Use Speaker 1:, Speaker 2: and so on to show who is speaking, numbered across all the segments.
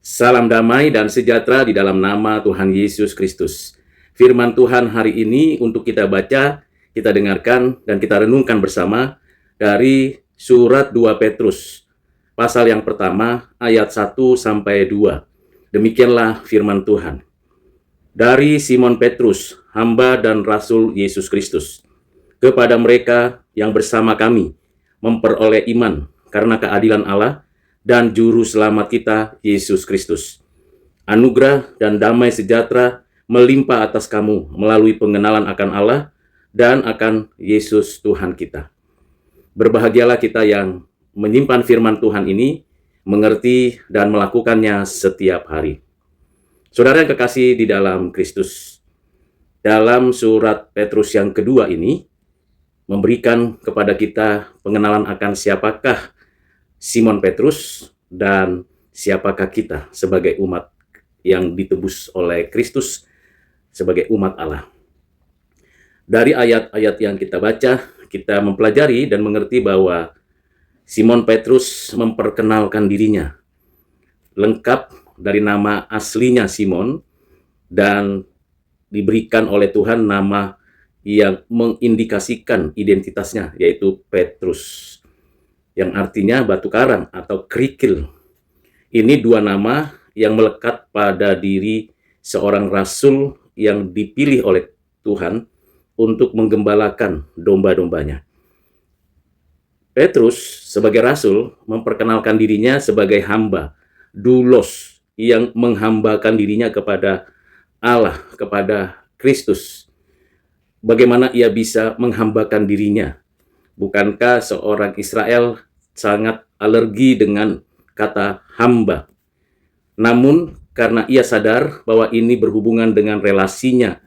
Speaker 1: Salam damai dan sejahtera di dalam nama Tuhan Yesus Kristus. Firman Tuhan hari ini untuk kita baca, kita dengarkan, dan kita renungkan bersama dari surat 2 Petrus, pasal yang pertama, ayat 1 sampai 2. Demikianlah firman Tuhan. Dari Simon Petrus, hamba dan rasul Yesus Kristus, kepada mereka yang bersama kami memperoleh iman karena keadilan Allah dan Juru Selamat kita, Yesus Kristus. Anugerah dan damai sejahtera melimpah atas kamu melalui pengenalan akan Allah dan akan Yesus Tuhan kita. Berbahagialah kita yang menyimpan firman Tuhan ini, mengerti dan melakukannya setiap hari. Saudara yang kekasih di dalam Kristus, dalam surat Petrus yang kedua ini, memberikan kepada kita pengenalan akan siapakah Simon Petrus dan siapakah kita sebagai umat yang ditebus oleh Kristus sebagai umat Allah. Dari ayat-ayat yang kita baca, kita mempelajari dan mengerti bahwa Simon Petrus memperkenalkan dirinya lengkap dari nama aslinya Simon dan diberikan oleh Tuhan nama yang mengindikasikan identitasnya, yaitu Petrus, yang artinya batu karang atau kerikil. Ini dua nama yang melekat pada diri seorang rasul yang dipilih oleh Tuhan untuk menggembalakan domba-dombanya. Petrus sebagai rasul memperkenalkan dirinya sebagai hamba, doulos, yang menghambakan dirinya kepada Allah, kepada Kristus. Bagaimana ia bisa menghambakan dirinya? Bukankah seorang Israel sangat alergi dengan kata hamba? Namun karena ia sadar bahwa ini berhubungan dengan relasinya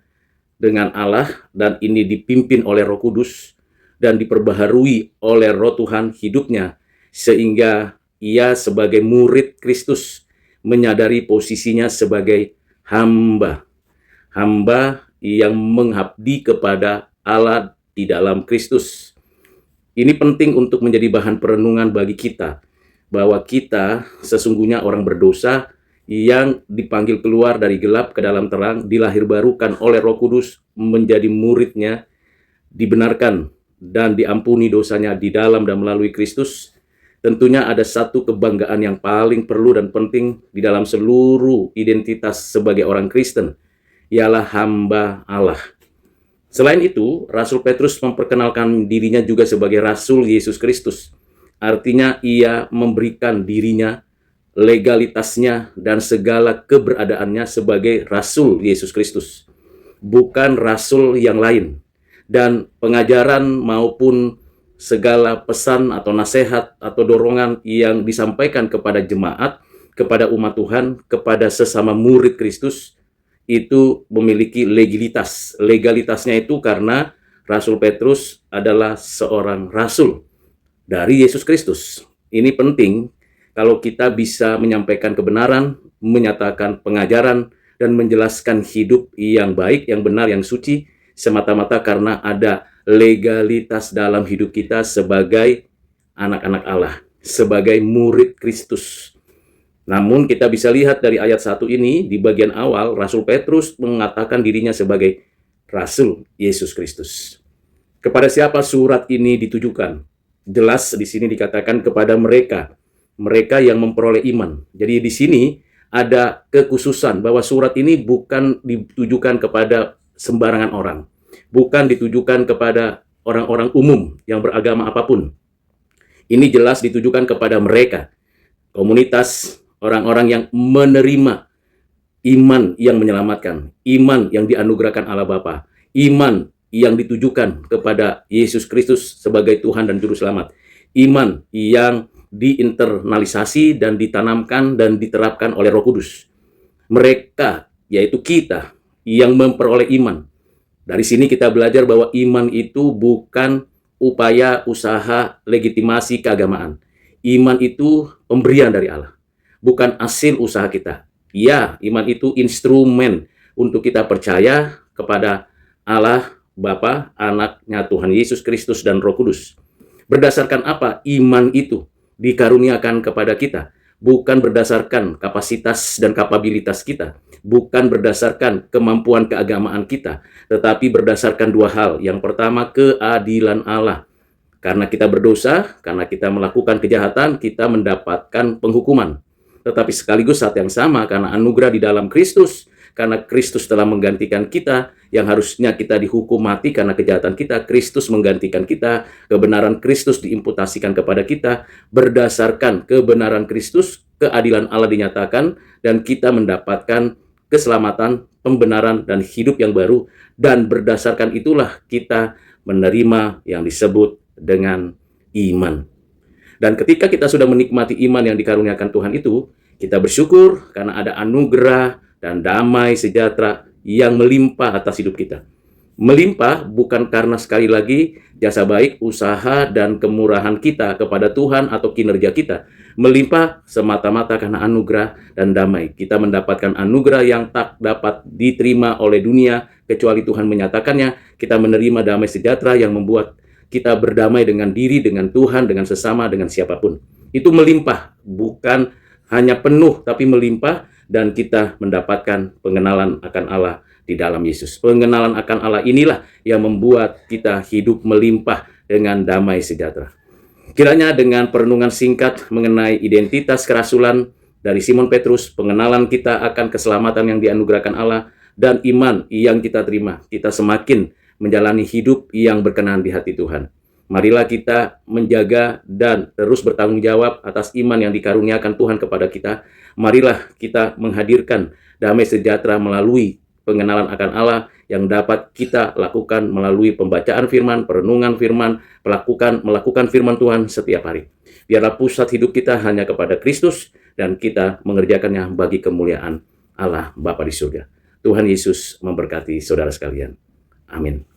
Speaker 1: dengan Allah dan ini dipimpin oleh Roh Kudus dan diperbaharui oleh Roh Tuhan hidupnya, sehingga ia sebagai murid Kristus menyadari posisinya sebagai hamba. Hamba yang mengabdi kepada Allah di dalam Kristus. Ini penting untuk menjadi bahan perenungan bagi kita, bahwa kita sesungguhnya orang berdosa yang dipanggil keluar dari gelap ke dalam terang, dilahirbarukan oleh Roh Kudus menjadi muridnya, dibenarkan dan diampuni dosanya di dalam dan melalui Kristus. Tentunya ada satu kebanggaan yang paling perlu dan penting di dalam seluruh identitas sebagai orang Kristen, ialah hamba Allah. Selain itu, Rasul Petrus memperkenalkan dirinya juga sebagai Rasul Yesus Kristus. Artinya ia memberikan dirinya, legalitasnya, dan segala keberadaannya sebagai Rasul Yesus Kristus. Bukan Rasul yang lain. Dan pengajaran maupun segala pesan atau nasihat atau dorongan yang disampaikan kepada jemaat, kepada umat Tuhan, kepada sesama murid Kristus, itu memiliki legalitas. Legalitasnya itu karena Rasul Petrus adalah seorang rasul dari Yesus Kristus. Ini penting kalau kita bisa menyampaikan kebenaran, menyatakan pengajaran, dan menjelaskan hidup yang baik, yang benar, yang suci, semata-mata karena ada legalitas dalam hidup kita sebagai anak-anak Allah, sebagai murid Kristus. Namun kita bisa lihat dari ayat 1 ini, di bagian awal, Rasul Petrus mengatakan dirinya sebagai Rasul Yesus Kristus. Kepada siapa surat ini ditujukan? Jelas di sini dikatakan kepada mereka yang memperoleh iman. Jadi di sini ada kekhususan bahwa surat ini bukan ditujukan kepada sembarangan orang. Bukan ditujukan kepada orang-orang umum yang beragama apapun. Ini jelas ditujukan kepada mereka, komunitas orang-orang yang menerima iman yang menyelamatkan, iman yang dianugerahkan Allah Bapa, iman yang ditujukan kepada Yesus Kristus sebagai Tuhan dan Juru Selamat, iman yang diinternalisasi dan ditanamkan dan diterapkan oleh Roh Kudus. Mereka, yaitu kita, yang memperoleh iman. Dari sini kita belajar bahwa iman itu bukan upaya usaha legitimasi keagamaan. Iman itu pemberian dari Allah, bukan hasil usaha kita. Ya, iman itu instrumen untuk kita percaya kepada Allah Bapa, anaknya Tuhan Yesus Kristus dan Roh Kudus. Berdasarkan apa iman itu dikaruniakan kepada kita? bukan berdasarkan kapasitas dan kapabilitas kita, bukan berdasarkan kemampuan keagamaan kita, tetapi berdasarkan dua hal. Yang pertama, keadilan Allah. Karena kita berdosa, karena kita melakukan kejahatan, kita mendapatkan penghukuman. Tetapi sekaligus saat yang sama, karena anugerah di dalam Kristus, karena Kristus telah menggantikan kita, yang harusnya kita dihukum mati karena kejahatan kita, Kristus menggantikan kita, kebenaran Kristus diimputasikan kepada kita, berdasarkan kebenaran Kristus, keadilan Allah dinyatakan, dan kita mendapatkan keselamatan, pembenaran, dan hidup yang baru, dan berdasarkan itulah kita menerima yang disebut dengan iman. Dan ketika kita sudah menikmati iman yang dikaruniakan Tuhan itu, kita bersyukur karena ada anugerah dan damai sejahtera yang melimpah atas hidup kita. Melimpah bukan karena sekali lagi jasa baik, usaha, dan kemurahan kita kepada Tuhan atau kinerja kita. Melimpah semata-mata karena anugerah dan damai. Kita mendapatkan anugerah yang tak dapat diterima oleh dunia, kecuali Tuhan menyatakannya. Kita menerima damai sejahtera yang membuat kita berdamai dengan diri, dengan Tuhan, dengan sesama, dengan siapapun. Itu melimpah, bukan hanya penuh, tapi melimpah, dan kita mendapatkan pengenalan akan Allah di dalam Yesus. Pengenalan akan Allah inilah yang membuat kita hidup melimpah dengan damai sejahtera. Kiranya dengan perenungan singkat mengenai identitas kerasulan dari Simon Petrus, pengenalan kita akan keselamatan yang dianugerahkan Allah, dan iman yang kita terima, kita semakin menjalani hidup yang berkenan di hati Tuhan. Marilah kita menjaga dan terus bertanggung jawab atas iman yang dikaruniakan Tuhan kepada kita. Marilah kita menghadirkan damai sejahtera melalui pengenalan akan Allah yang dapat kita lakukan melalui pembacaan firman, perenungan firman, melakukan firman Tuhan setiap hari. Biarlah pusat hidup kita hanya kepada Kristus dan kita mengerjakannya bagi kemuliaan Allah Bapa di surga. Tuhan Yesus memberkati saudara sekalian. Amin.